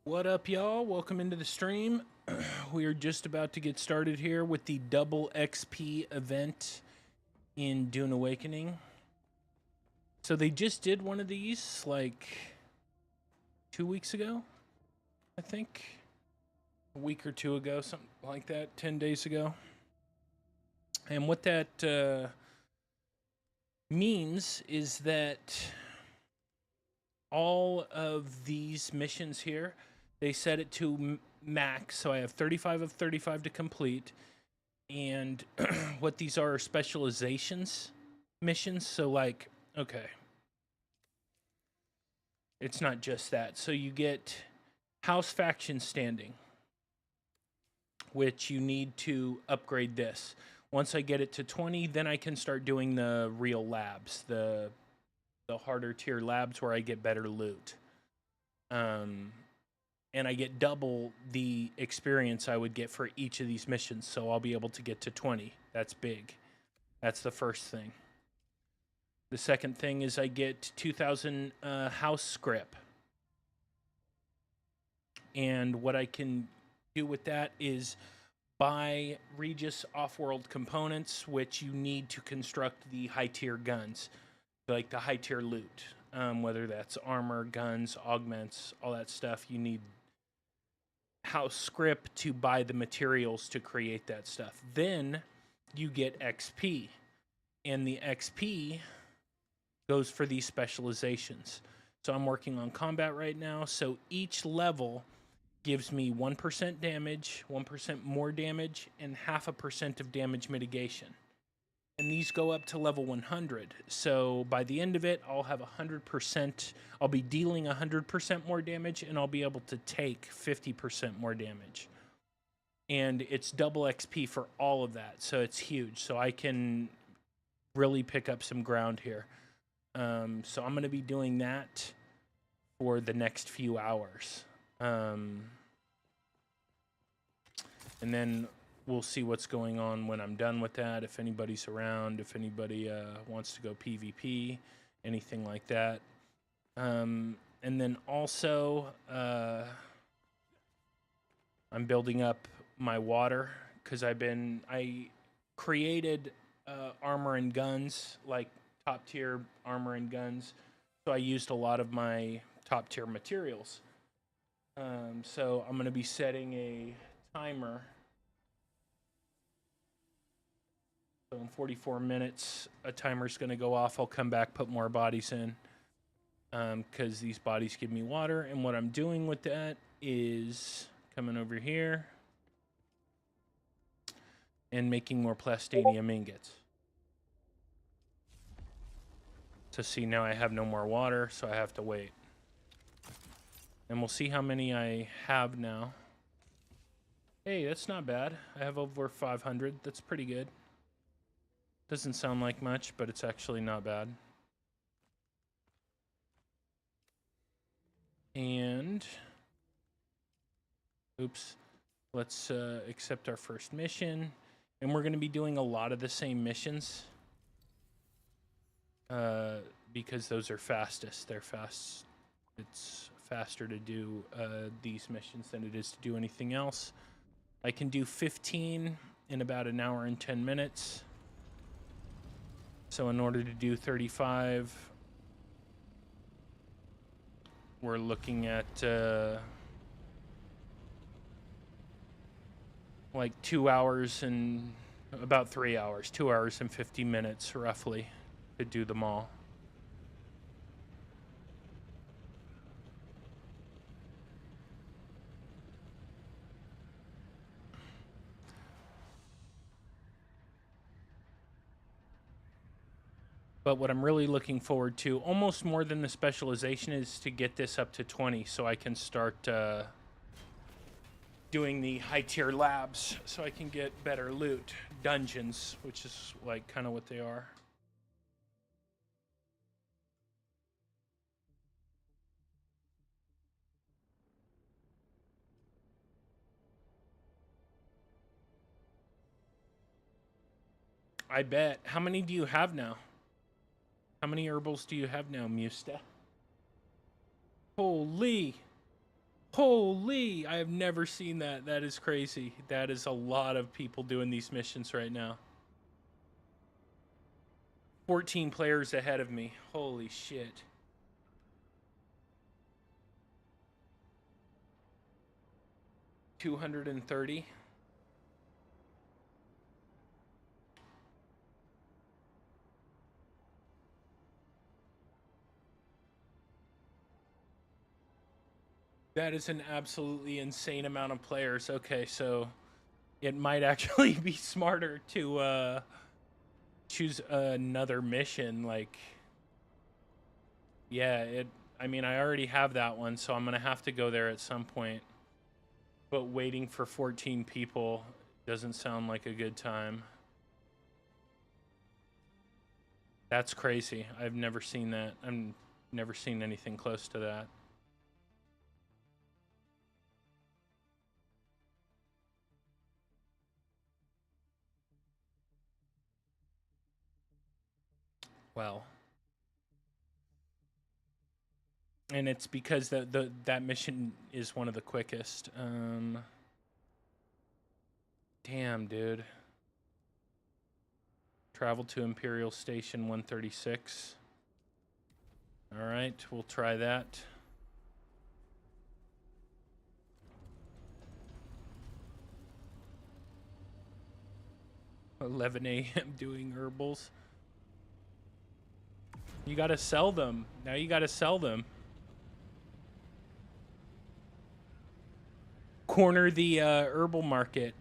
What up, y'all? Welcome into the stream. We are just about to get started here with the double XP event in Dune Awakening. So they just did one of these like 2 weeks ago, I think. A week or two ago, something like that, 10 days ago. And what that means is that all of these missions here, they set it to max, so I have 35 of 35 to complete. And what these are specializations missions. So, like, okay, it's not just that. So you get House Faction Standing, which you need to upgrade this. Once I get it to 20, then I can start doing the real labs, the harder tier labs where I get better loot. And I get double the experience I would get for each of these missions, so I'll be able to get to 20. That's big. That's the first thing. The second thing is I get 2,000 house scrip. And what I can do with that is buy Regis off-world components, which you need to construct the high-tier guns, like the high-tier loot. Whether that's armor, guns, augments, all that stuff, you need house script to buy the materials to create that stuff. Then you get XP, and the XP goes for these specializations. So I'm working on combat right now, so each level gives me 1% damage, 1% more damage, and 0.5% of damage mitigation. And these go up to level 100. So by the end of it, I'll have 100%. I'll be dealing 100% more damage, and I'll be able to take 50% more damage. And it's double XP for all of that, so it's huge. So I can really pick up some ground here. So I'm going to be doing that for the next few hours. And then we'll see what's going on when I'm done with that, if anybody's around, if anybody wants to go PvP, anything like that. And then also, I'm building up my water, because I created armor and guns, like top tier armor and guns, so I used a lot of my top tier materials. So I'm going to be setting a timer. So in 44 minutes, a timer's going to go off. I'll come back, put more bodies in, because these bodies give me water. And what I'm doing with that is coming over here and making more plastanium ingots. So see, now I have no more water, so I have to wait. And we'll see how many I have now. Hey, that's not bad. I have over 500. That's pretty good. Doesn't sound like much, but it's actually not bad. And oops, let's accept our first mission. And we're going to be doing a lot of the same missions, because those are fastest. They're fast. It's faster to do these missions than it is to do anything else. I can do 15 in about an hour and 10 minutes. So in order to do 35, we're looking at like 2 hours and about 3 hours, 2 hours and 50 minutes roughly to do them all. But what I'm really looking forward to, almost more than the specialization, is to get this up to 20 so I can start doing the high tier labs so I can get better loot. Dungeons, which is like kind of what they are. I bet. How many do you have now? How many herbals do you have now, Musta? Holy. Holy, I have never seen that. That is crazy. That is a lot of people doing these missions right now. 14 players ahead of me. Holy shit. $230. That is an absolutely insane amount of players. Okay, so it might actually be smarter to choose another mission. Like, yeah, I mean, I already have that one, so I'm gonna have to go there at some point. But waiting for 14 people doesn't sound like a good time. That's crazy. I've never seen that. I've never seen anything close to that. Well, and it's because that mission is one of the quickest. Damn, dude. Travel to Imperial Station 136. All right, we'll try that. $11 a.m. doing herbals. You gotta sell them. Now you gotta sell them. Corner the herbal market.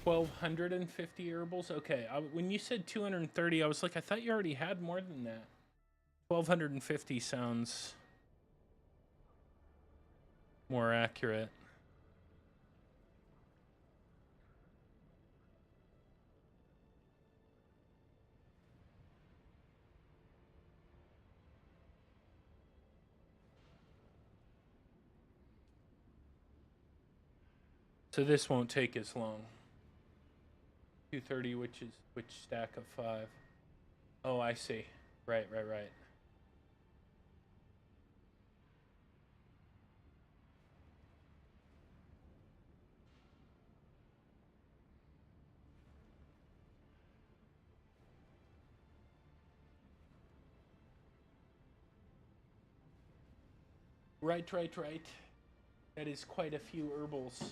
$1,250 herbals. Okay, when you said 230, I was like, I thought you already had more than that. 1,250 sounds more accurate. So this won't take as long. 230, which stack of 5? Oh, I see. Right. Right. That is quite a few herbals.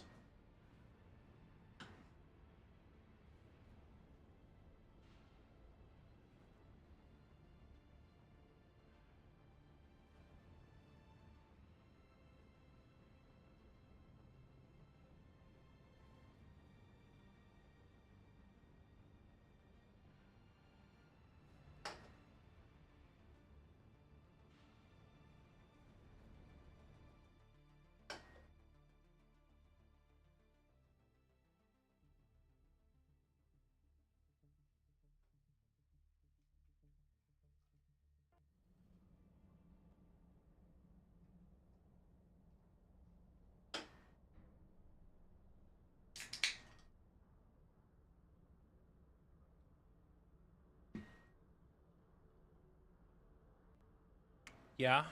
Yeah.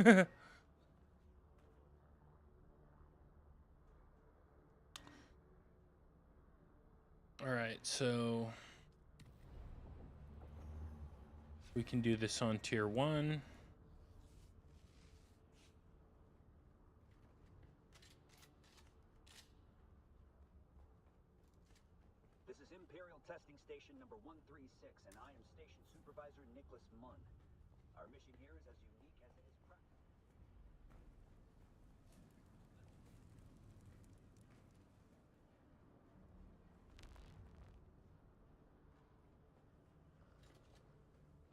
All right, so we can do this on tier 1. This is Imperial Testing Station number 136, and I am Station Supervisor Nicholas Munn. Our mission here is as unique as it is practical.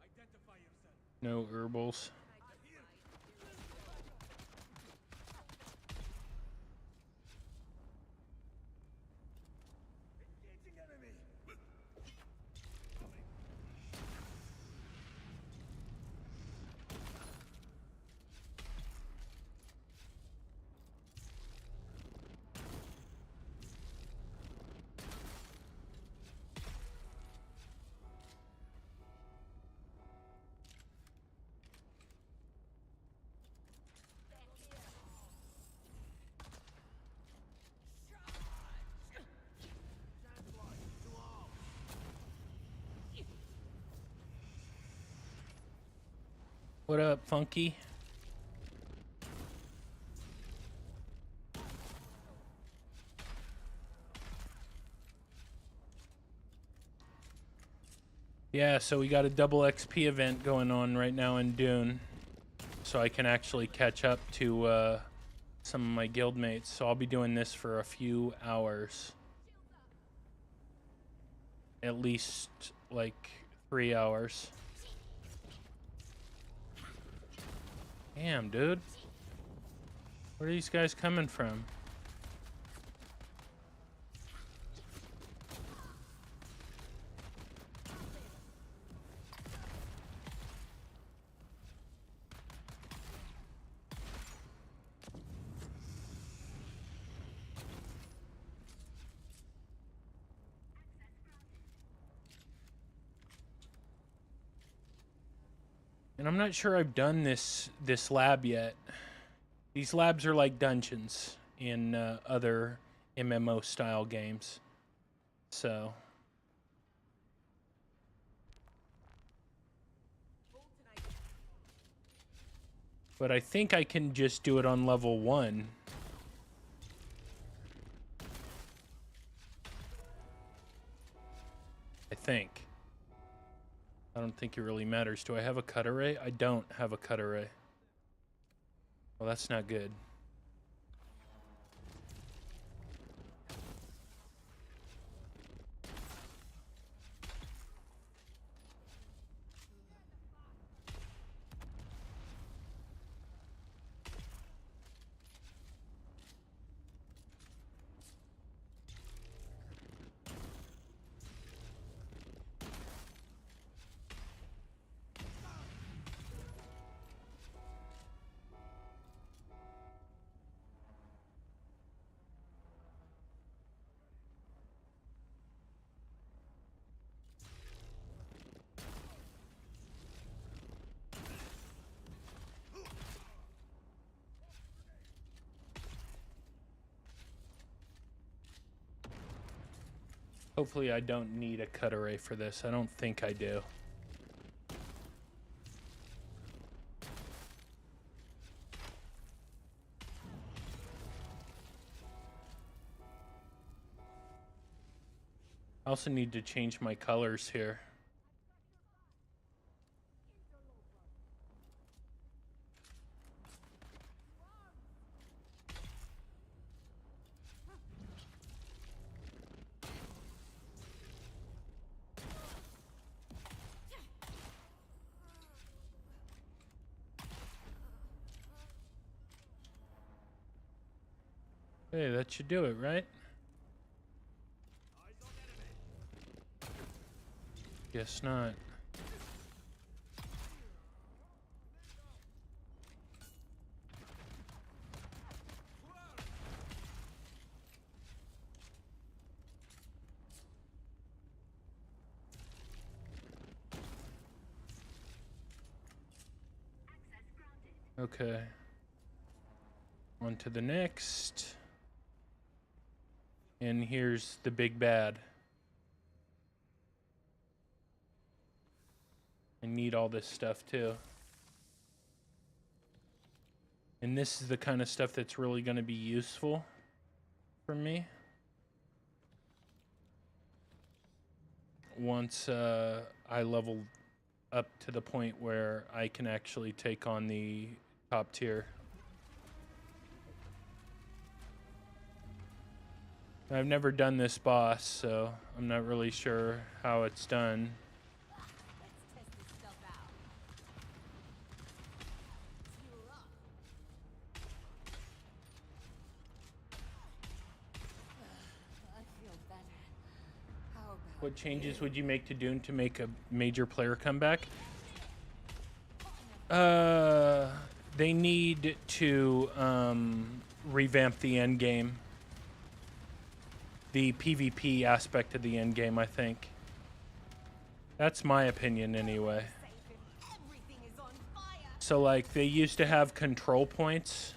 Identify yourself. No herbals. Engaging enemy. What up, Funky? Yeah, so we got a double XP event going on right now in Dune. So I can actually catch up to some of my guildmates. So I'll be doing this for a few hours. At least like 3 hours. Damn, dude. Where are these guys coming from? And I'm not sure I've done this lab yet. These labs are like dungeons in other MMO style games. So but I think I can just do it on level 1. I think. I don't think it really matters. Do I have a cut array? I don't have a cut array. Well, that's not good. Hopefully I don't need a cut array for this. I don't think I do. I also need to change my colors here. Hey, that should do it, right? Guess not. Okay. On to the next. And here's the big bad. I need all this stuff too. And this is the kind of stuff that's really going to be useful for me. Once I level up to the point where I can actually take on the top tier. I've never done this boss, so I'm not really sure how it's done. What changes would you make to Dune to make a major player comeback? They need to revamp the end game. The PvP aspect of the end game, I think. That's my opinion anyway. So like they used to have control points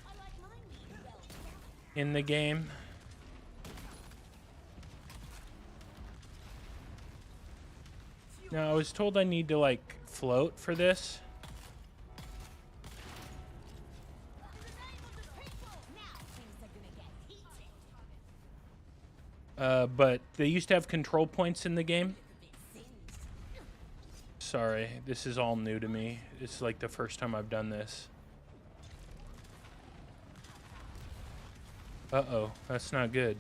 in the game. Now I was told I need to like float for this. But they used to have control points in the game. Sorry, this is all new to me. It's like the first time I've done this. Uh-oh, that's not good.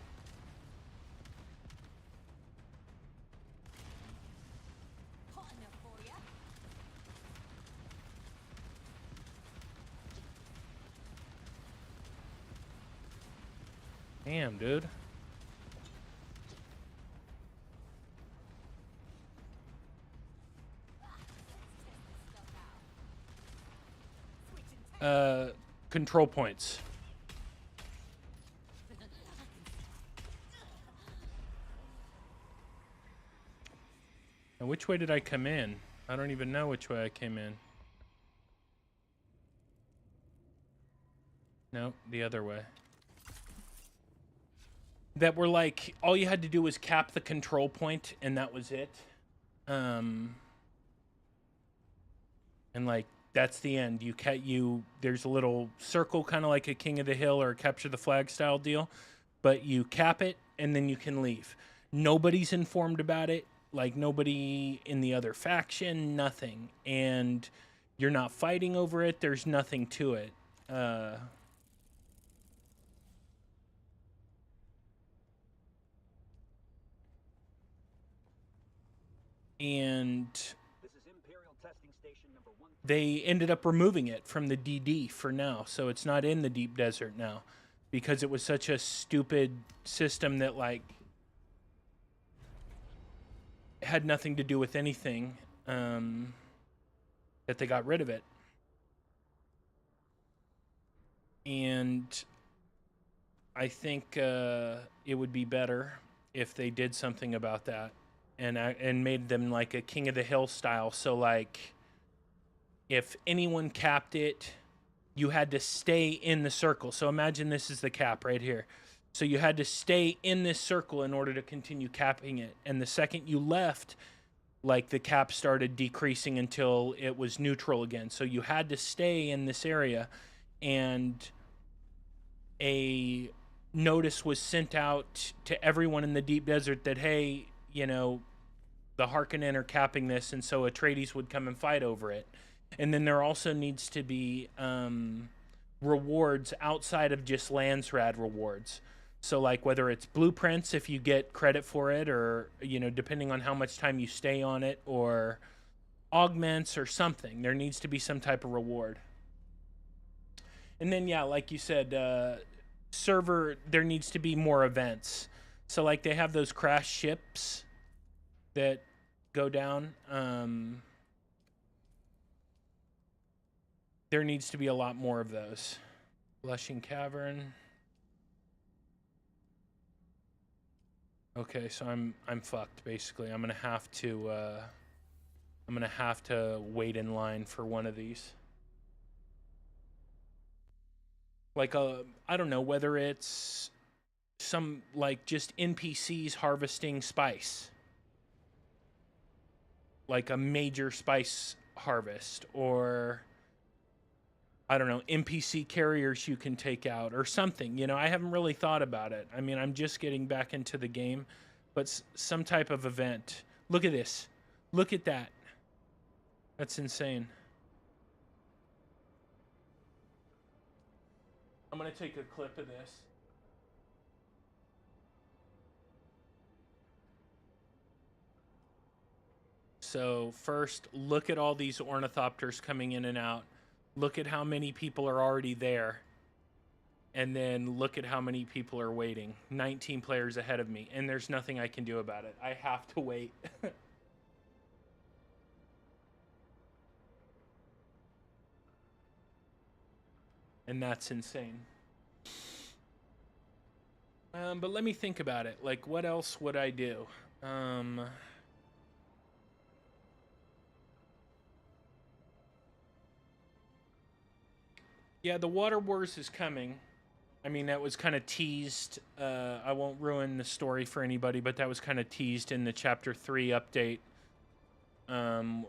Damn, dude. Control points. Now, which way did I come in? I don't even know which way I came in. No, the other way. That were like, all you had to do was cap the control point, and that was it. And like, that's the end. There's a little circle, kind of like a King of the Hill or a Capture the Flag style deal, but you cap it, and then you can leave. Nobody's informed about it. Like, nobody in the other faction, nothing. And you're not fighting over it. There's nothing to it. And they ended up removing it from the DD for now. So it's not in the deep desert now. Because it was such a stupid system that, like, had nothing to do with anything, that they got rid of it. And I think it would be better if they did something about that and made them like a King of the Hill style. So like, if anyone capped it, you had to stay in the circle. So imagine this is the cap right here. So you had to stay in this circle in order to continue capping it. And the second you left, like, the cap started decreasing until it was neutral again. So you had to stay in this area, and a notice was sent out to everyone in the deep desert that, hey, you know, the Harkonnen are capping this, and so Atreides would come and fight over it. And then there also needs to be rewards outside of just Landsrad rewards. So, like, whether it's blueprints, if you get credit for it, or, you know, depending on how much time you stay on it, or augments or something, there needs to be some type of reward. And then, yeah, like you said, server, there needs to be more events. So, like, they have those crash ships that go down. There needs to be a lot more of those. Blushing Cavern. Okay, so I'm fucked basically. I'm gonna have to wait in line for one of these. Like I don't know whether it's some, like, just NPCs harvesting spice. Like a major spice harvest, or I don't know, NPC carriers you can take out or something. You know, I haven't really thought about it. I mean, I'm just getting back into the game, but some type of event. Look at this. Look at that. That's insane. I'm going to take a clip of this. So first, look at all these ornithopters coming in and out. Look at how many people are already there. And then look at how many people are waiting. 19 players ahead of me. And there's nothing I can do about it. I have to wait. And that's insane. But let me think about it. Like, what else would I do? Yeah, the Water Wars is coming. I mean, that was kind of teased. I won't ruin the story for anybody, but that was kind of teased in the Chapter 3 update. That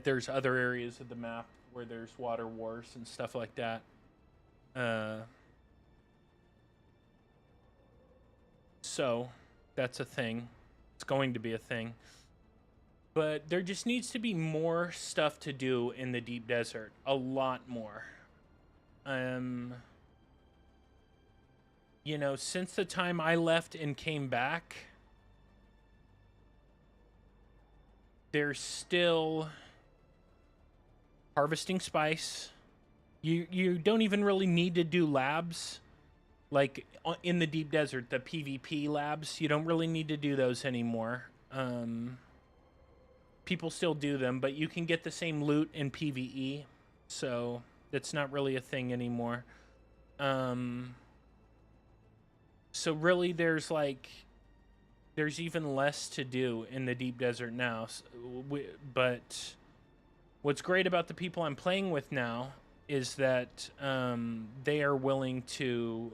there's other areas of the map where there's Water Wars and stuff like that. So that's a thing. It's going to be a thing. But there just needs to be more stuff to do in the deep desert. A lot more. You know, since the time I left and came back, there's still harvesting spice. You don't even really need to do labs. Like in the deep desert, the PvP labs, you don't really need to do those anymore. People still do them, but you can get the same loot in PvE, so that's not really a thing anymore. So really, there's even less to do in the deep desert now. But what's great about the people I'm playing with now is that they are willing to,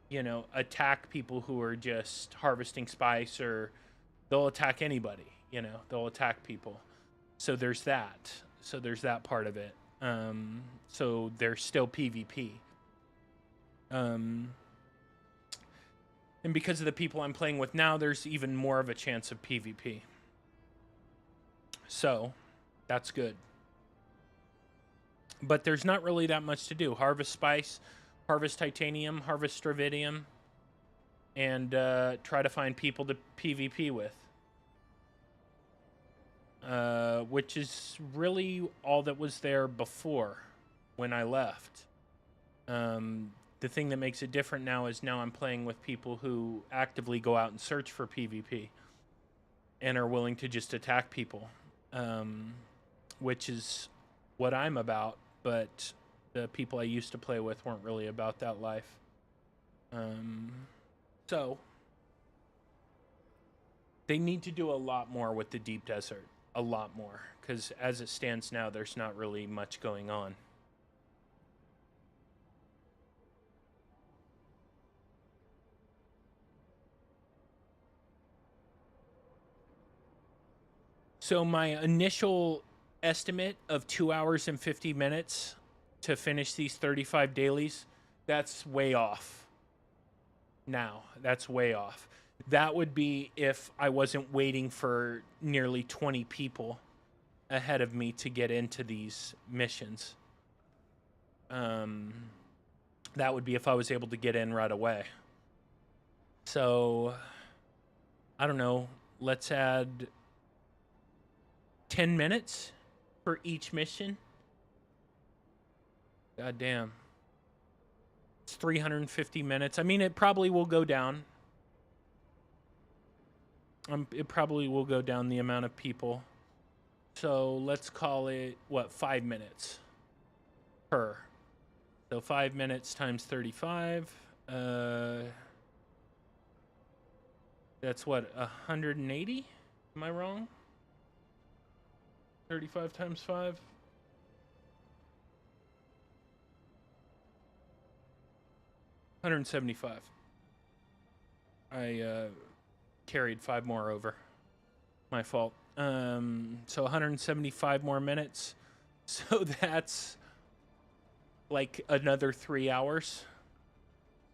you know, attack people who are just harvesting spice, or they'll attack anybody, you know, they'll attack people. So there's that. So there's that part of it. So there's still PvP. And because of the people I'm playing with now, there's even more of a chance of PvP. So that's good. But there's not really that much to do. Harvest spice, harvest titanium, harvest stravidium, and try to find people to PvP with. Which is really all that was there before when I left. The thing that makes it different now is now I'm playing with people who actively go out and search for PvP and are willing to just attack people, which is what I'm about, but the people I used to play with weren't really about that life. So they need to do a lot more with the deep desert, a lot more, because as it stands now, there's not really much going on. So my initial estimate of 2 hours and 50 minutes to finish these 35 dailies, that's way off. Now, that's way off. That would be if I wasn't waiting for nearly 20 people ahead of me to get into these missions. That would be if I was able to get in right away. So, I don't know, let's add 10 minutes for each mission. God damn. It's 350 minutes. I mean, it probably will go down. It probably will go down the amount of people. So let's call it, 5 minutes per. So 5 minutes times 35. That's 180? Am I wrong? 35 times 5. $175. I carried 5 more over. My fault. So 175 more minutes. So that's like another 3 hours.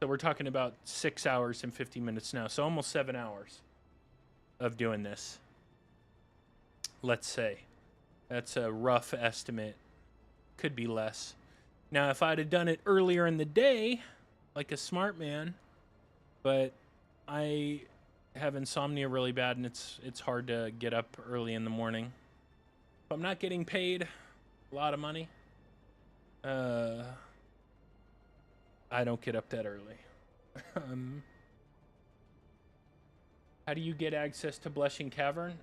So we're talking about 6 hours and 50 minutes now. So almost 7 hours of doing this. Let's say. That's a rough estimate. Could be less. Now, if I'd have done it earlier in the day, like a smart man, but I have insomnia really bad, and it's hard to get up early in the morning. If I'm not getting paid a lot of money, I don't get up that early. How do you get access to Blushing Cavern?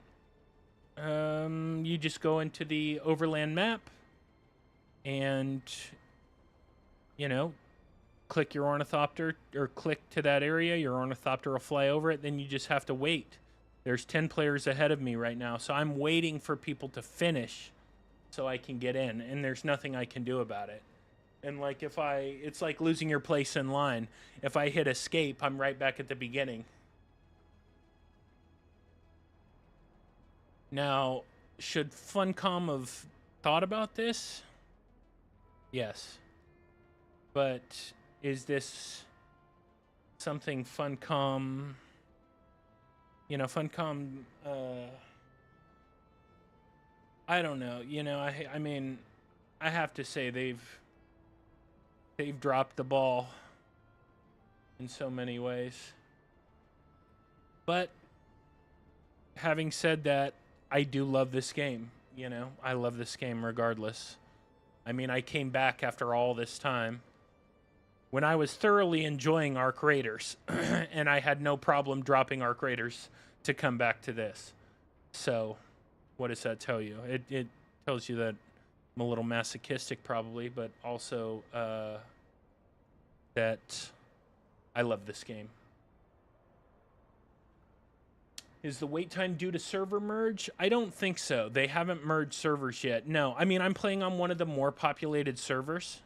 You just go into the overland map and, click your ornithopter, or click to that area. Your ornithopter will fly over it. Then you just have to wait. There's 10 players ahead of me right now, so I'm waiting for people to finish so I can get in, and there's nothing I can do about it. And like it's like losing your place in line. If I hit escape, I'm right back at the beginning. Now, should Funcom have thought about this? Yes. But is this something Funcom You know, Funcom, I don't know. You know, I mean, I have to say they've dropped the ball in so many ways. But having said that, I do love this game. You know, I love this game regardless. I mean, I came back after all this time when I was thoroughly enjoying Arc Raiders, and I had no problem dropping Arc Raiders to come back to this. So, what does that tell you? It tells you that I'm a little masochistic, probably, but also that I love this game. Is the wait time due to server merge? I don't think so. They haven't merged servers yet. No, I mean, I'm playing on one of the more populated servers,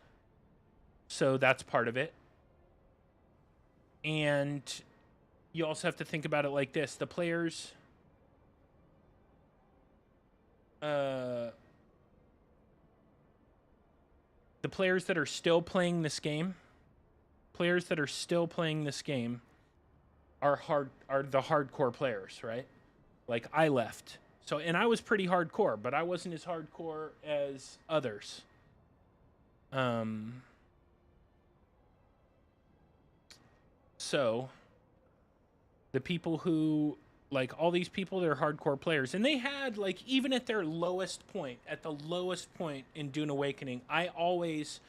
so that's part of it. And you also have to think about it like this. The players... the players that are still playing this game... are the hardcore players, right? Like, I left. So, and I was pretty hardcore, but I wasn't as hardcore as others. So, the people who, like, all these people, they're hardcore players. And they had, like, even at their lowest point, in Dune Awakening, I always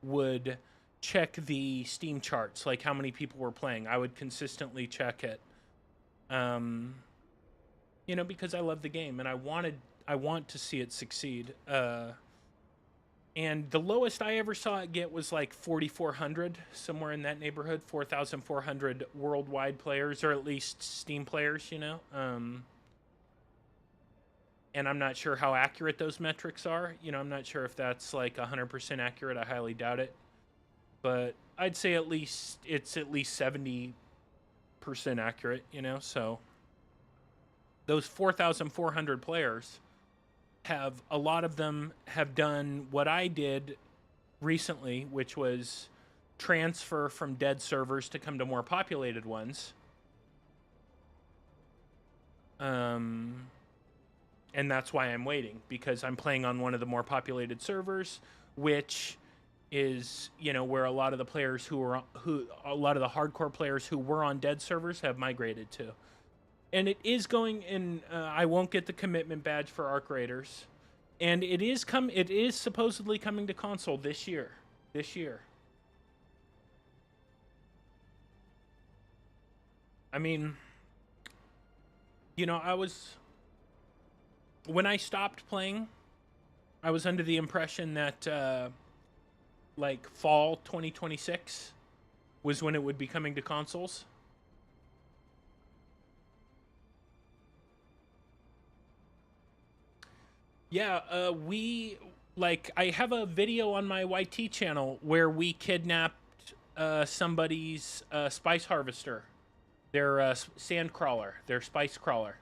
would check the Steam charts, like how many people were playing. I would consistently check it, you know, because I love the game and I want to see it succeed. And the lowest I ever saw it get was like 4,400, somewhere in that neighborhood, 4,400 worldwide players, or at least Steam players, you know. And I'm not sure how accurate those metrics are. You know, I'm not sure if that's like 100% accurate. I highly doubt it. But I'd say it's at least 70% accurate, you know? So those 4,400 players a lot of them have done what I did recently, which was transfer from dead servers to come to more populated ones. And that's why I'm waiting, because I'm playing on one of the more populated servers, which is, you know, where a lot of the players a lot of the hardcore players who were on dead servers have migrated to. And it is going in, I won't get the commitment badge for Arc Raiders. And it is supposedly coming to console this year. I mean, you know, when I stopped playing, I was under the impression that, like, fall 2026 was when it would be coming to consoles. Yeah, I have a video on my YT channel where we kidnapped somebody's spice harvester, their sand crawler, their spice crawler.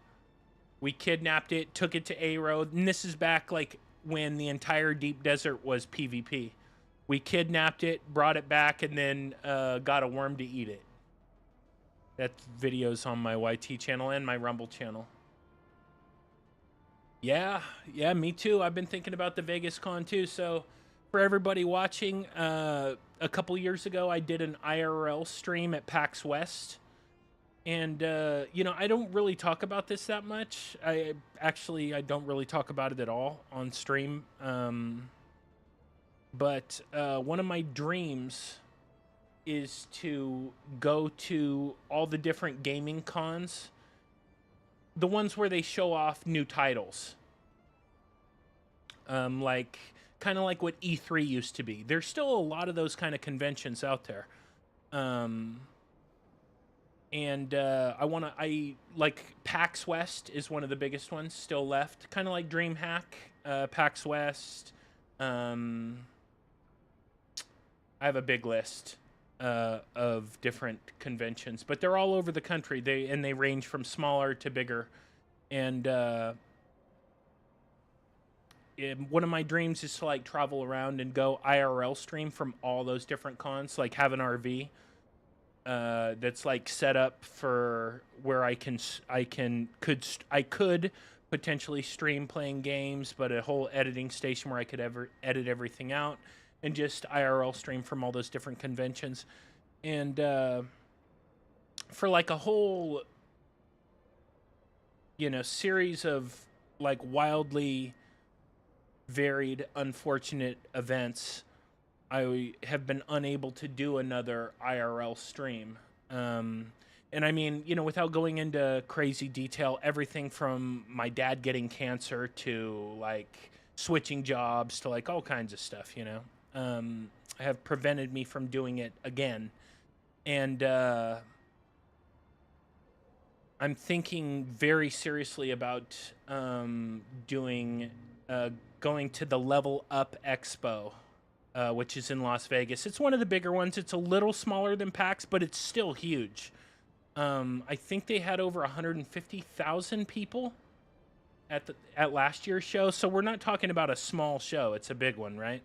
We kidnapped it, took it to AIRO, and this is back, like, when the entire deep desert was PvP. We kidnapped it, brought it back, and then got a worm to eat it. That video's on my YT channel and my Rumble channel. Yeah, me too. I've been thinking about the Vegas Con too. So, for everybody watching, a couple years ago, I did an IRL stream at PAX West. And, you know, I don't really talk about this that much. I don't really talk about it at all on stream. But one of my dreams is to go to all the different gaming cons, the ones where they show off new titles. Like, kind of like what E3 used to be. There's still a lot of those kind of conventions out there. And I like PAX West is one of the biggest ones still left. Kind of like DreamHack, PAX West. I have a big list of different conventions, but they're all over the country. They range from smaller to bigger. And one of my dreams is to, like, travel around and go IRL stream from all those different cons, like have an RV that's like set up for where I could potentially stream playing games, but a whole editing station where I could ever edit everything out and just IRL stream from all those different conventions. And for like a whole, series of like wildly varied, unfortunate events, I have been unable to do another IRL stream. And I mean, without going into crazy detail, everything from my dad getting cancer to like switching jobs to like all kinds of stuff, have prevented me from doing it again. And I'm thinking very seriously about going to the Level Up Expo, which is in Las Vegas. It's one of the bigger ones. It's a little smaller than PAX, but it's still huge. I think they had over 150,000 people at last year's show, so we're not talking about a small show. It's a big one, right?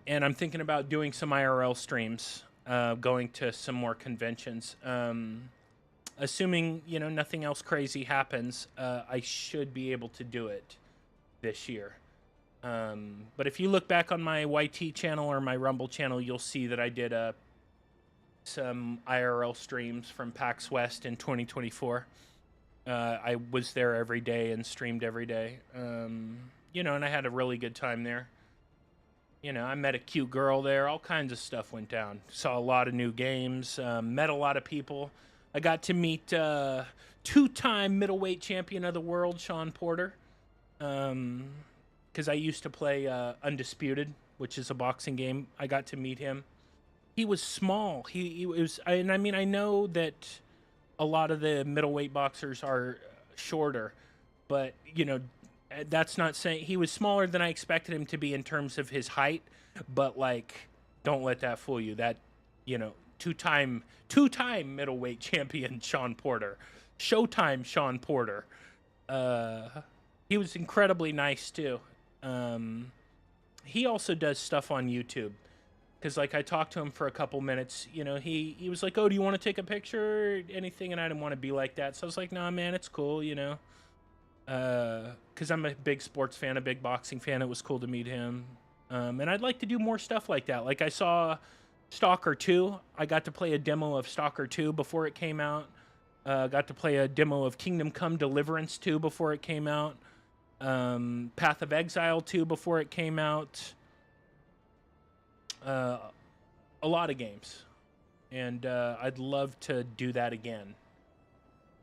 And I'm thinking about doing some IRL streams, going to some more conventions. Assuming, nothing else crazy happens, I should be able to do it this year. But if you look back on my YT channel or my Rumble channel, you'll see that I did some IRL streams from PAX West in 2024. I was there every day and streamed every day. And I had a really good time there. I met a cute girl there. All kinds of stuff went down. Saw a lot of new games. Met a lot of people. I got to meet two-time middleweight champion of the world, Sean Porter. Because I used to play Undisputed, which is a boxing game. I got to meet him. He was small. He was, and I mean, I know that a lot of the middleweight boxers are shorter, but that's not saying he was smaller than I expected him to be in terms of his height. But like, don't let that fool you. That two-time middleweight champion Sean Porter, Showtime Sean Porter. He was incredibly nice too. He also does stuff on YouTube. Because, like, I talked to him for a couple minutes. He was like, oh, do you want to take a picture? Anything? And I didn't want to be like that. So I was like, nah, man, it's cool, because I'm a big sports fan, a big boxing fan. It was cool to meet him. And I'd like to do more stuff like that. Like, I saw Stalker 2. I got to play a demo of Stalker 2 before it came out. Got to play a demo of Kingdom Come Deliverance 2 before it came out. Path of Exile 2 before it came out. A lot of games, and I'd love to do that again.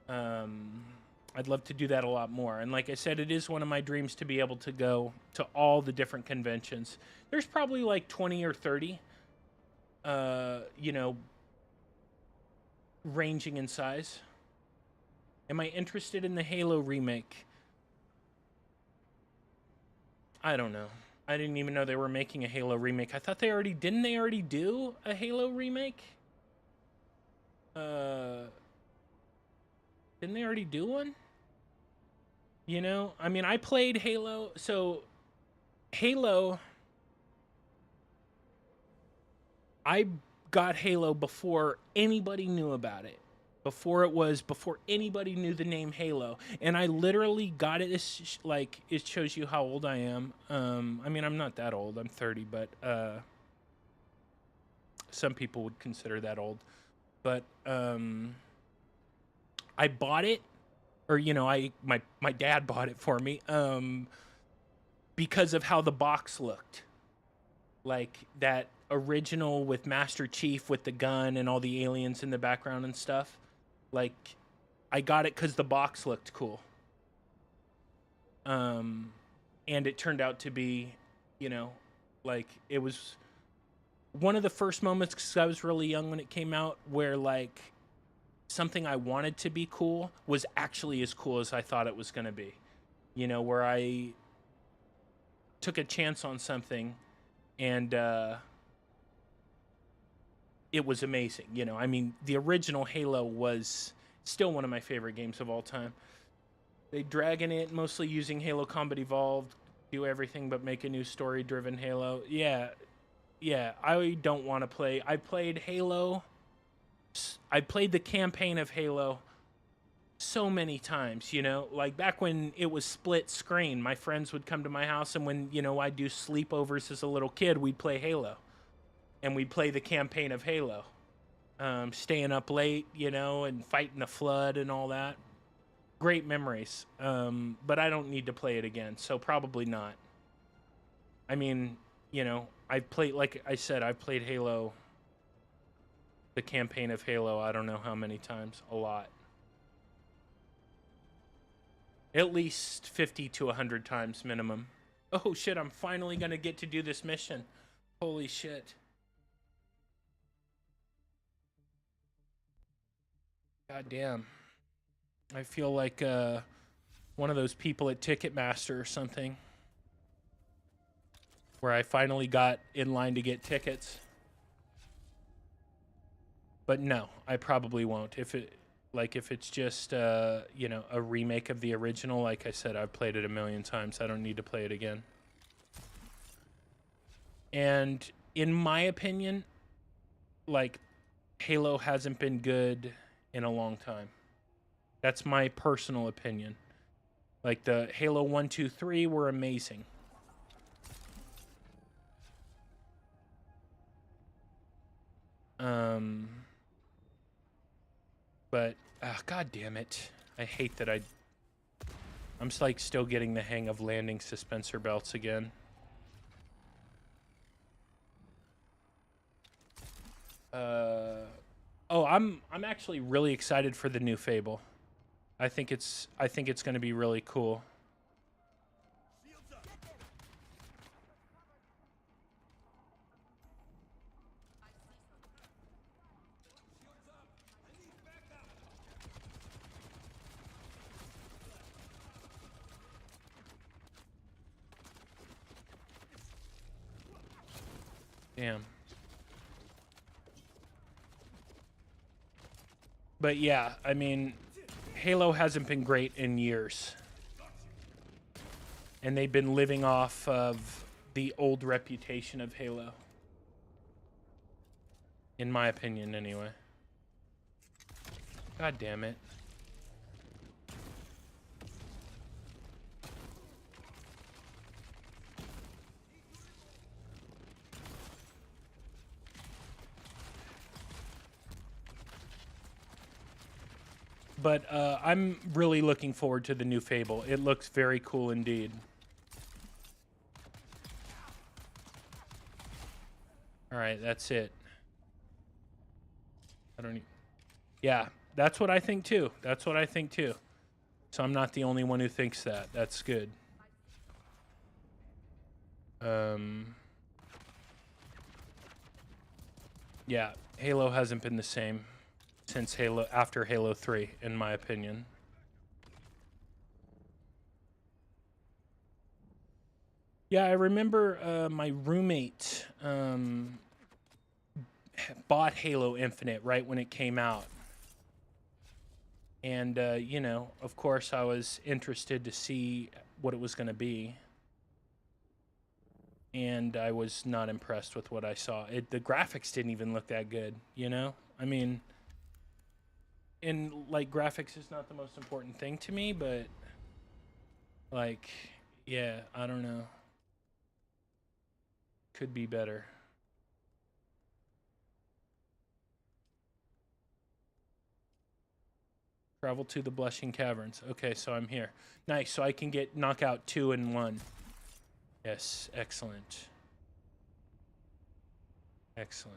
I'd love to do that a lot more. And like I said, it is one of my dreams to be able to go to all the different conventions. There's probably like 20 or 30, ranging in size. Am I interested in the Halo remake? I don't know. I didn't even know they were making a Halo remake. I thought didn't they already do a Halo remake? Didn't they already do one? I mean, I played Halo, so Halo, I got Halo before anybody knew about it. Before anybody knew the name Halo, and I literally got it. It shows you how old I am. I mean, I'm not that old. I'm 30, but some people would consider that old. But I bought it, or my dad bought it for me, because of how the box looked, like that original with Master Chief with the gun and all the aliens in the background and stuff. Like, I got it because the box looked cool. And it turned out to be, like, it was one of the first moments, because I was really young when it came out, where, like, something I wanted to be cool was actually as cool as I thought it was going to be. Where I took a chance on something, and it was amazing. I mean, the original Halo was still one of my favorite games of all time. They dragging it, mostly using Halo Combat Evolved, do everything but make a new story-driven Halo. Yeah, yeah, I don't want to play. I played Halo. I played the campaign of Halo so many times, you know, like back when it was split screen, my friends would come to my house, and when, you know, I'd do sleepovers as a little kid, we'd play Halo, and we'd play the campaign of Halo, staying up late, you know, and fighting the flood and all that. Great memories. But I don't need to play it again, so probably not. I mean, you know, I've played, like I said, I've played Halo, the campaign of Halo, I don't know how many times. A lot. At least 50 to 100 times minimum. Oh shit, I'm finally gonna get to do this mission. Holy shit. God damn. I feel like one of those people at Ticketmaster or something, where I finally got in line to get tickets. But no, I probably won't. If it's just you know, a remake of the original, like I said, I've played it a million times. I don't need to play it again. And in my opinion, like, Halo hasn't been good in a long time. That's my personal opinion. Like, the Halo 1, 2, 3 were amazing. But god damn it. I hate that I'm like still getting the hang of landing suspensor belts again. Oh, I'm actually really excited for the new Fable. I think it's going to be really cool. Damn. But yeah, I mean, Halo hasn't been great in years. And they've been living off of the old reputation of Halo. In my opinion, anyway. God damn it. But I'm really looking forward to the new Fable. It looks very cool indeed. Alright, that's it. I don't need... Yeah, that's what I think too. That's what I think too. So I'm not the only one who thinks that. That's good. Yeah, Halo hasn't been the same since after Halo 3, in my opinion. Yeah, I remember my roommate bought Halo Infinite right when it came out. And, you know, of course I was interested to see what it was going to be. And I was not impressed with what I saw. The graphics didn't even look that good, you know? I mean, and, like, graphics is not the most important thing to me, but, like, yeah, I don't know. Could be better. Travel to the Blushing Caverns. Okay, so I'm here. Nice, so I can get knockout 2 in 1. Yes, excellent. Excellent.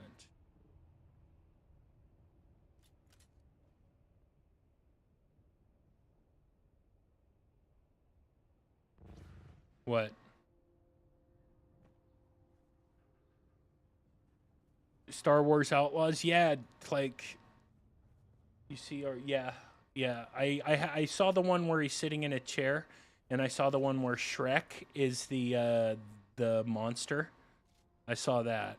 What? Star Wars Outlaws? Yeah, like, you see, or yeah. I saw the one where he's sitting in a chair, and I saw the one where Shrek is the monster. I saw that.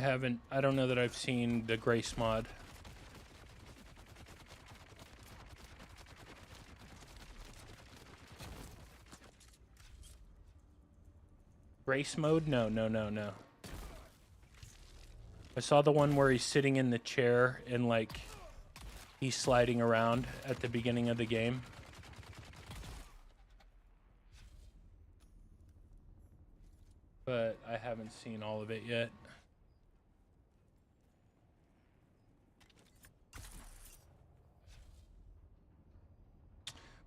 I don't know that I've seen the Grace mod. Grace mode? No. I saw the one where he's sitting in the chair and, like, he's sliding around at the beginning of the game. But I haven't seen all of it yet.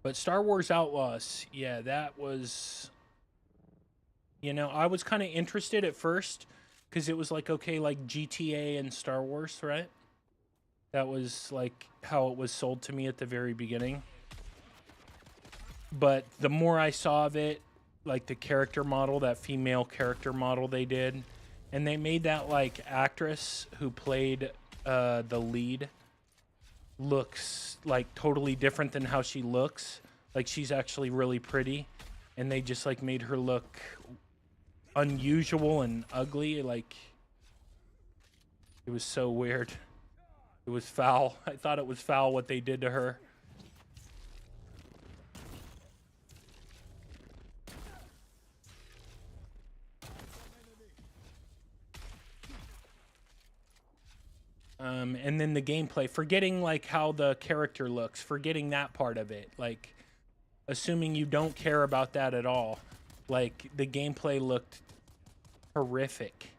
But Star Wars Outlaws, yeah, that was... You know, I was kind of interested at first because it was like, okay, like GTA and Star Wars, right? That was like how it was sold to me at the very beginning. But the more I saw of it, like the character model, that female character model they did, and they made that like actress who played the lead looks like totally different than how she looks. Like she's actually really pretty, and they just like made her look unusual and ugly. Like it was so weird. It was foul. I thought it was foul what they did to her. And then the gameplay, forgetting like how the character looks, forgetting that part of it, like assuming you don't care about that at all. Like the gameplay looked horrific.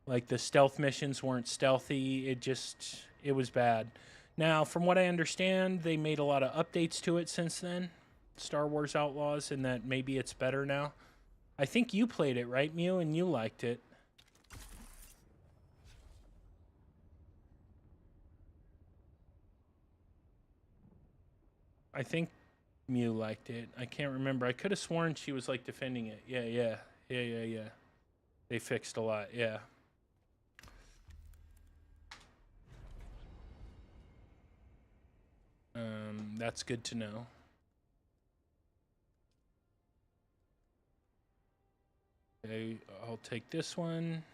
Like the stealth missions weren't stealthy. It was bad. Now, from what I understand, they made a lot of updates to it since then, Star Wars Outlaws, and that maybe it's better now. I think you played it, right, Mew, and you liked it. I think Mew liked it. I can't remember. I could have sworn she was like defending it. Yeah. They fixed a lot. Yeah. That's good to know. Okay, I'll take this one.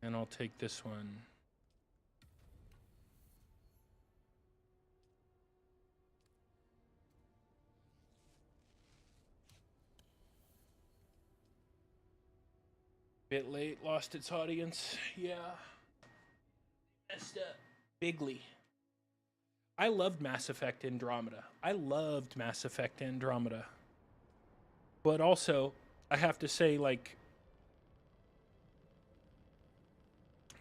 And I'll take this one. Bit late, lost its audience. Yeah. Messed up. Bigly. I loved Mass Effect Andromeda. But also, I have to say, like,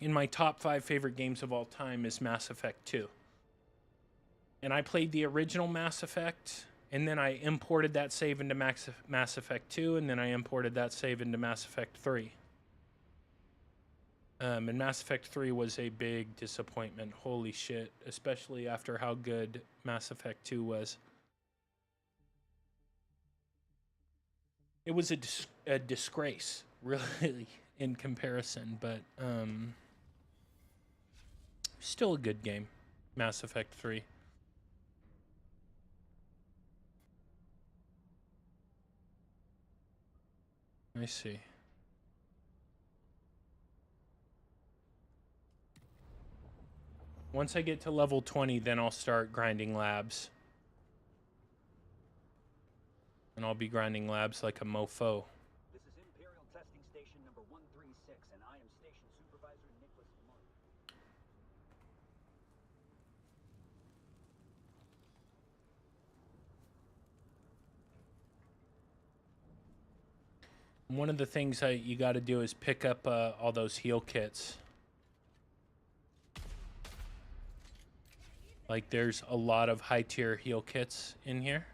in my top 5 favorite games of all time is Mass Effect 2. And I played the original Mass Effect, and then I imported that save into Mass Effect 2, and then I imported that save into Mass Effect 3. And Mass Effect 3 was a big disappointment. Holy shit. Especially after how good Mass Effect 2 was. It was a disgrace, really, in comparison. But still a good game, Mass Effect 3. I see. Once I get to level 20, then I'll start grinding labs. And I'll be grinding labs like a mofo. This is Imperial Testing Station number 136, and I am Station Supervisor Nicholas Munn. One of the things you got to do is pick up all those heal kits. Like, there's a lot of high-tier heal kits in here.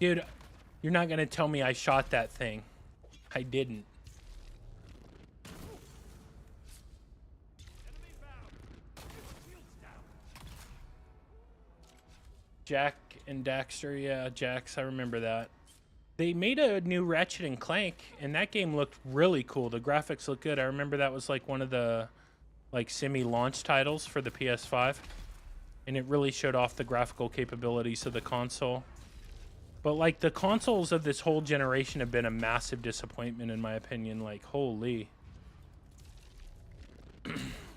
Dude, you're not going to tell me I shot that thing. I didn't. Jack and Daxter, yeah, Jax, I remember that. They made a new Ratchet and Clank, and that game looked really cool. The graphics look good. I remember that was like one of the like semi-launch titles for the PS5, and it really showed off the graphical capabilities of the console. But like the consoles of this whole generation have been a massive disappointment in my opinion. Like, holy.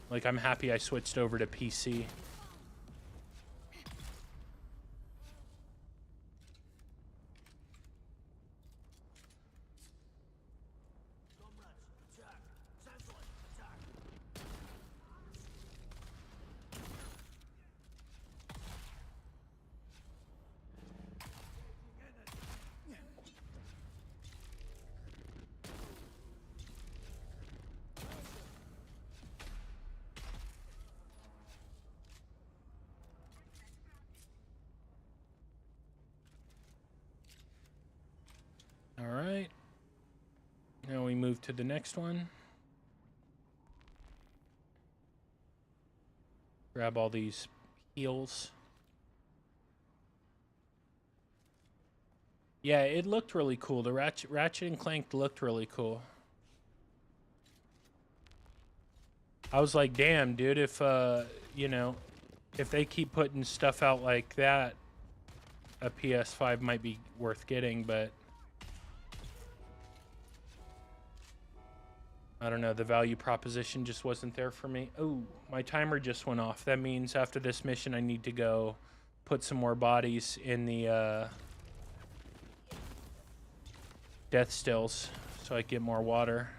Like, I'm happy I switched over to PC. All right. Now we move to the next one. Grab all these heals. Yeah, it looked really cool. The Ratchet and Clank looked really cool. I was like, damn, dude, if, you know, if they keep putting stuff out like that, a PS5 might be worth getting, but I don't know, the value proposition just wasn't there for me. Oh, my timer just went off. That means after this mission, I need to go put some more bodies in the, death stills so I get more water.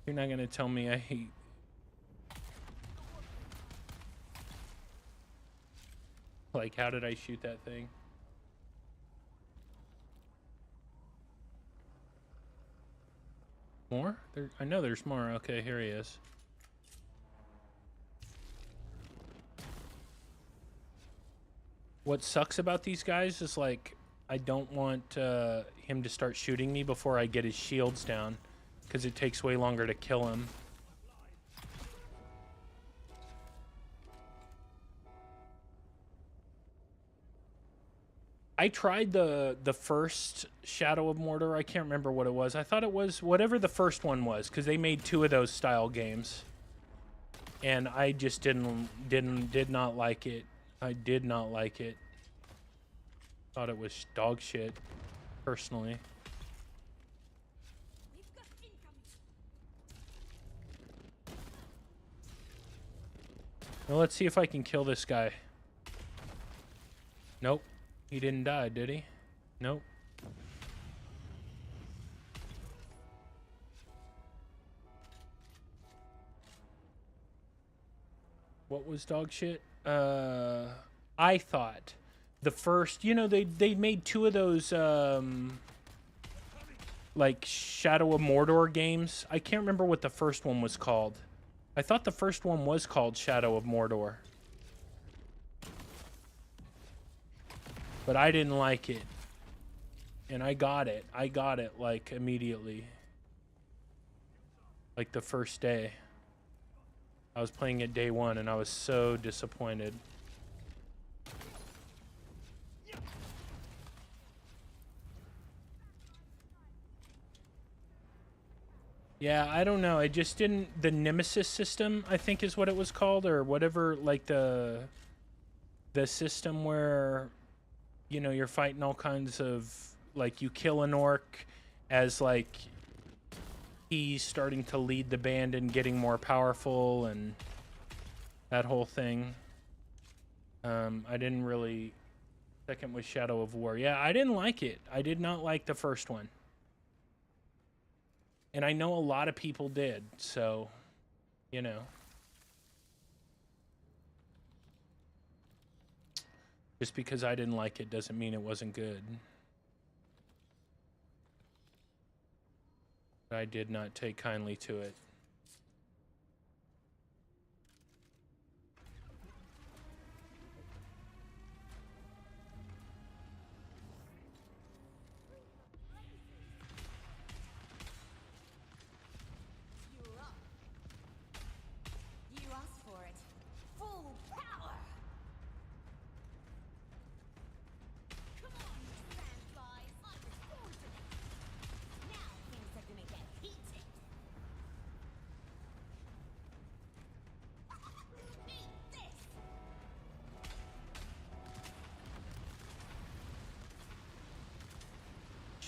You're not gonna tell me I hate. Like, how did I shoot that thing? More? I know there's more. Okay, here he is. What sucks about these guys is, like, I don't want him to start shooting me before I get his shields down, because it takes way longer to kill him. I tried the first Shadow of Mordor. I can't remember what it was. I thought it was whatever the first one was, because they made 2 of those style games, and I just did not like it. I did not like it. Thought it was dog shit, personally. Well, let's see if I can kill this guy. Nope. He didn't die, did he? Nope. What was dog shit? I thought the first, you know, they made 2 of those like Shadow of Mordor games. I can't remember what the first one was called. I thought the first one was called Shadow of Mordor. But I didn't like it. And I got it. I got it like immediately. Like the first day. I was playing it day 1 and I was so disappointed. Yeah, I don't know. I just didn't... The Nemesis system, I think is what it was called, or whatever, like the system where, you know, you're fighting all kinds of... Like, you kill an orc as, like, he's starting to lead the band and getting more powerful and that whole thing. I didn't really... Second was Shadow of War. Yeah, I didn't like it. I did not like the first one. And I know a lot of people did, so, you know. Just because I didn't like it doesn't mean it wasn't good. I did not take kindly to it.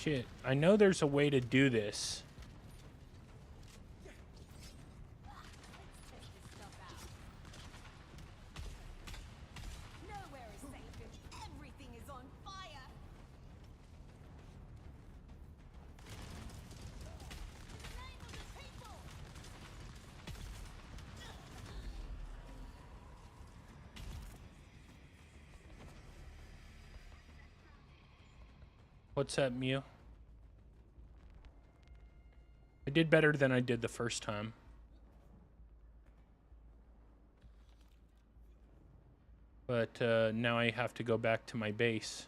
Shit, I know there's a way to do this. Nowhere is safe if everything is on fire. In the name of the people. What's that, Mew? I did better than I did the first time. But now I have to go back to my base.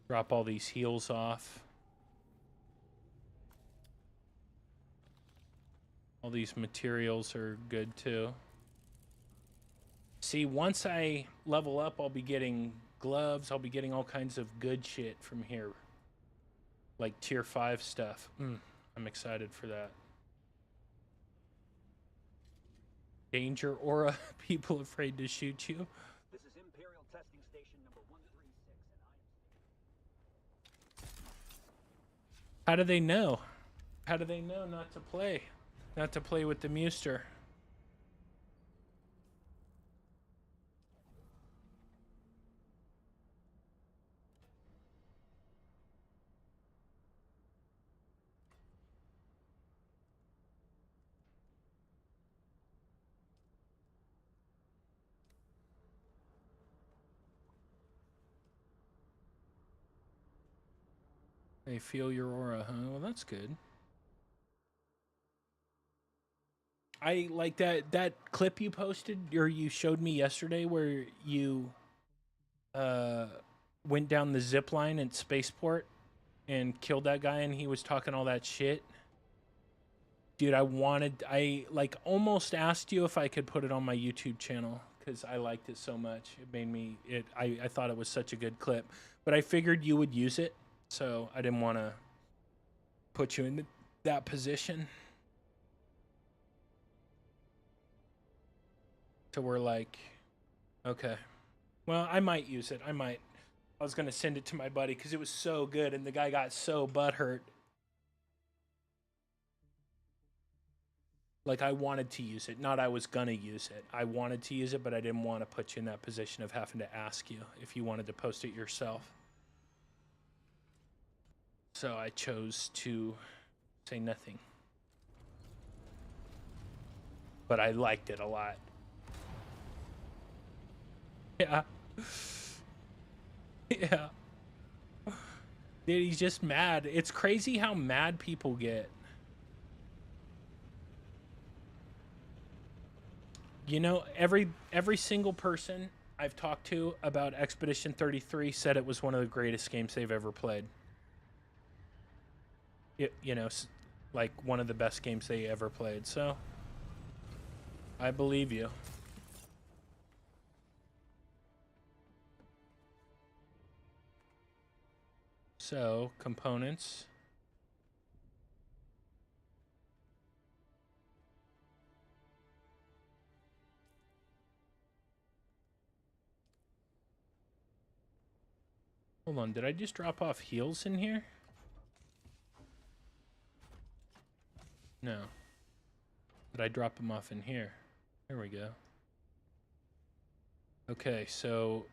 Drop all these heals off. All these materials are good too. See, once I level up, I'll be getting gloves. I'll be getting all kinds of good shit from here. Like tier 5 stuff. I'm excited for that. Danger aura. People afraid to shoot you. This is Imperial Testing Station number 136, and How do they know? How do they know not to play? Not to play with the Muster? They feel your aura, huh? Well, that's good. I like that clip you posted, or you showed me yesterday, where you went down the zip line at Spaceport and killed that guy, and he was talking all that shit. Dude, I like almost asked you if I could put it on my YouTube channel because I liked it so much. It made me I thought it was such a good clip, but I figured you would use it, so I didn't want to put you in that position. So we're like, okay, well, I might use it. I was going to send it to my buddy because it was so good, and the guy got so butthurt. Like, I wanted to use it. Not I was going to use it. I wanted to use it, but I didn't want to put you in that position of having to ask you if you wanted to post it yourself. So I chose to say nothing. But I liked it a lot. Yeah. Yeah. Dude, he's just mad. It's crazy how mad people get. You know, every single person I've talked to about Expedition 33 said it was one of the greatest games they've ever played. You know, like one of the best games they ever played. So, I believe you. So, components. Hold on, did I just drop off heals in here? No. Did I drop them off in here? There we go. Okay, so...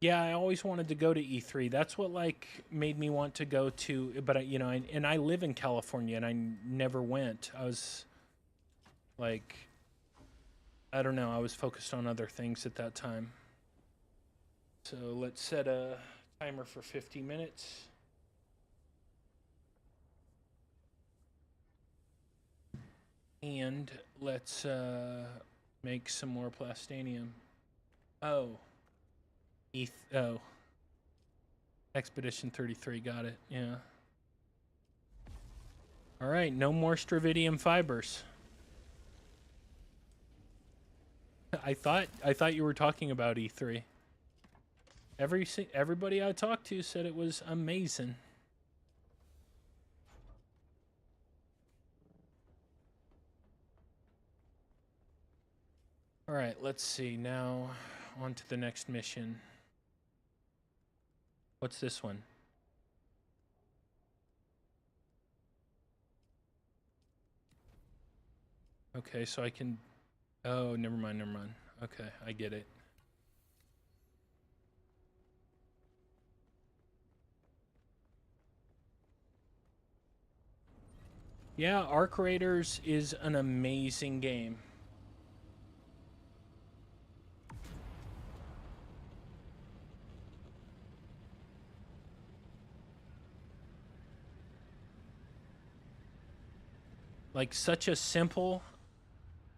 Yeah, I always wanted to go to E3. That's what, like, made me want to go to... But, you know, and I live in California, and I never went. I was, like... I don't know. I was focused on other things at that time. So let's set a timer for 50 minutes. And let's make some more plastanium. Oh. Oh. Expedition 33, got it. Yeah. All right, no more stravidium fibers. I thought you were talking about E3. Everybody I talked to said it was amazing. All right, let's see. Now, on to the next mission. What's this one? Okay, so I can... Oh, never mind, never mind. Okay, I get it. Yeah, Arc Raiders is an amazing game. Like, such a simple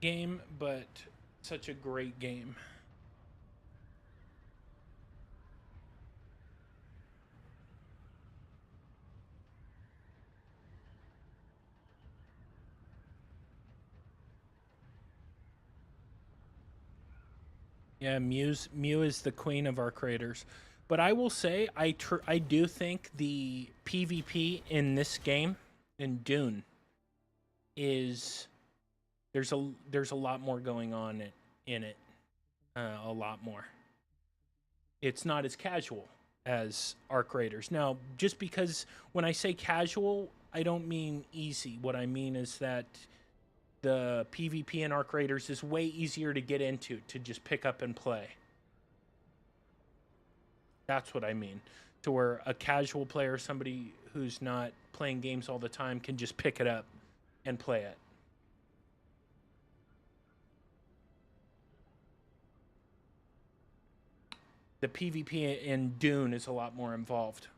game, but such a great game. Yeah, Mew is the queen of Arc Raiders. But I will say, I do think the PvP in this game, in DUNE, is there's a lot more going on in it, a lot more. It's not as casual as Arc Raiders. Now, just because when I say casual, I don't mean easy. What I mean is that the PvP in Arc Raiders is way easier to get into, to just pick up and play. That's what I mean. To where a casual player, somebody who's not playing games all the time, can just pick it up and play it. The PvP in DUNE is a lot more involved.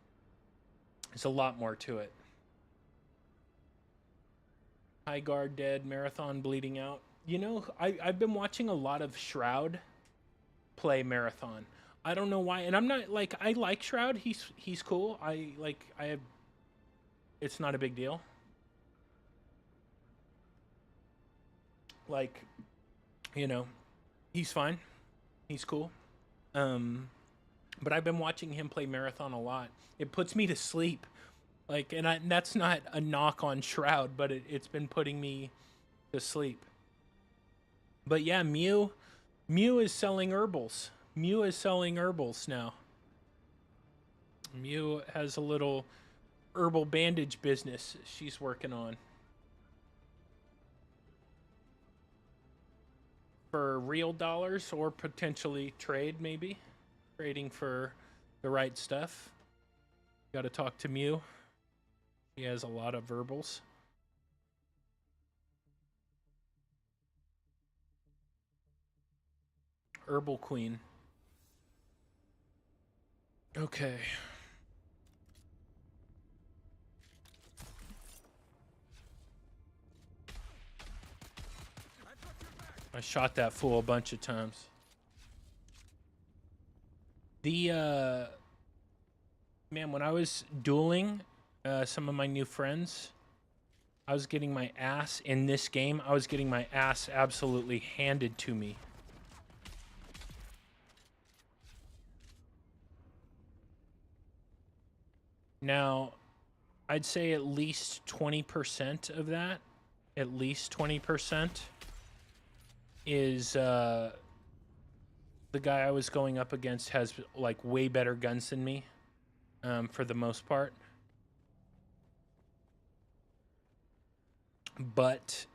There's a lot more to it. High guard dead, Marathon bleeding out. You know, I've been watching a lot of Shroud play Marathon. I don't know why, and I'm not like, I like Shroud. He's cool. It's not a big deal. Like, you know, he's fine. He's cool. But I've been watching him play Marathon a lot. It puts me to sleep. Like, and that's not a knock on Shroud, but it's been putting me to sleep. But yeah, Mew is selling herbals. Mew is selling herbals now. Mew has a little herbal bandage business she's working on. For real dollars, or potentially trade, maybe. Trading for the right stuff. Got to talk to Mew. He has a lot of verbals. Herbal Queen. Okay. I shot that fool a bunch of times. Man, when I was dueling some of my new friends, I was getting my ass in this game. I was getting my ass absolutely handed to me. Now, I'd say at least 20% of that, at least 20%, is the guy I was going up against has like way better guns than me, for the most part. But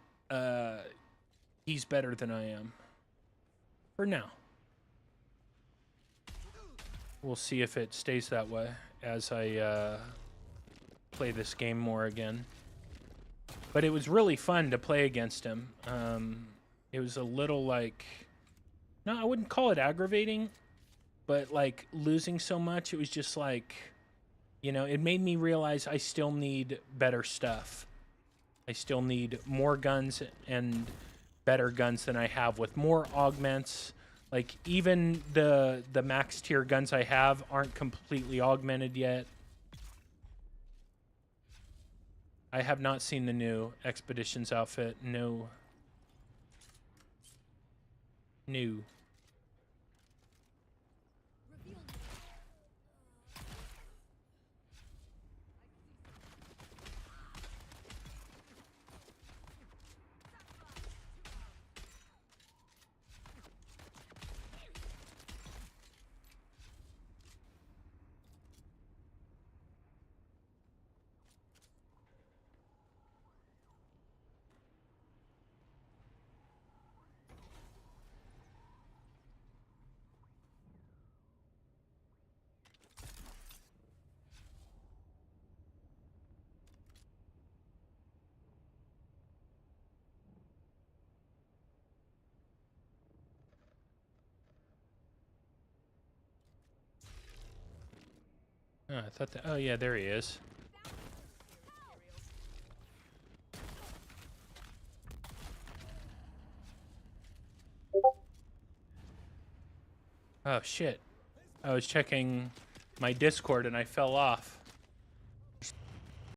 he's better than I am for now. We'll see if it stays that way as I play this game more again. But it was really fun to play against him. It was a little like, no, I wouldn't call it aggravating, but like losing so much, it was just like, you know, it made me realize I still need better stuff. I still need more guns and better guns than I have, with more augments. Like, even the max tier guns I have aren't completely augmented yet. I have not seen the new Expeditions outfit. No. New. Oh, I thought that. Oh yeah, there he is. Oh shit! I was checking my Discord and I fell off.